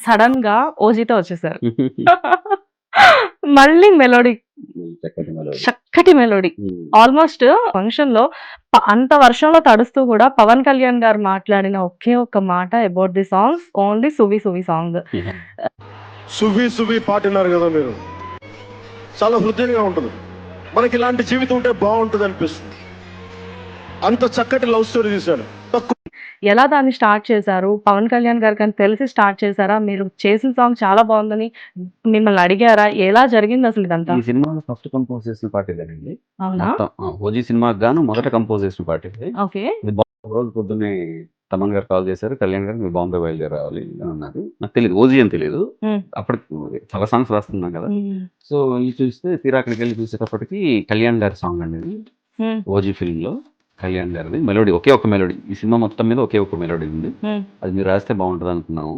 సడెన్‌గా ఓజీతో వచ్చేసారు. మళ్ళీ మెలోడీ చక్కటి మెలోడీ. చక్కటి మెలోడీ. ఆల్మోస్ట్ ఫంక్షన్‌లో అంత వర్షంలో తడుస్తూ కూడా పవన్ కళ్యాణ్ గారు మాట్లాడిన ఒకే ఒక్క మాట about the songs only 'Suvvi Suvvi' song. Suvvi Suvvi పాట విన్నారు కదా మీరు, చాలా హృదయంగా ఉంటుంది. మనకి ఇలాంటి జీవితం ఉంటే బాగుంటుంది అనిపిస్తుంది. అంత చక్కటి లవ్ స్టోరీ తీశాడు. ఎలా దాన్ని స్టార్ట్ చేశారు? పవన్ కళ్యాణ్ గారికని తెలిసి స్టార్ట్ చేశారా? మీరు చేసిన సాంగ్ చాలా బాగుందని మిమ్మల్ని అడిగారా? ఎలా జరిగింది అసలు ఇదంతా? ఈ సినిమాలో ఫస్ట్ కంపోజ్ చేసిన పాట ఇదేనండి. అవునా? మొత్తం ఓజీ సినిమాకి గాను మొదట కంపోజ్ చేసిన పాట ఇది. ఓకే. ఇది రోజు పొద్దున్నే తమన్ గారు కాల్ చేశారు. కళ్యాణ్ గారు మీరు బాంబే బయలుదేరి రావాలి అని అన్నారు. నాకు తెలియదు ఓజీ అని తెలియదు. అప్పటికి చాలా సాంగ్స్ రాస్తున్నాం కదా. సో ఇది చూస్తే తీరా అక్కడికి వెళ్ళి చూసేటప్పటికి కళ్యాణ్ గారి సాంగ్ అండి ఇది. ఓజీ ఫిల్మ్ లో కళ్యాణ్ గారిది మెలోడీ, ఒకే ఒక మెలోడీ. ఈ సినిమా మొత్తం మీద ఒకే ఒక మెలోడీ ఉంది. అది మీరు రాస్తే బాగుంటుంది అనుకున్నాము.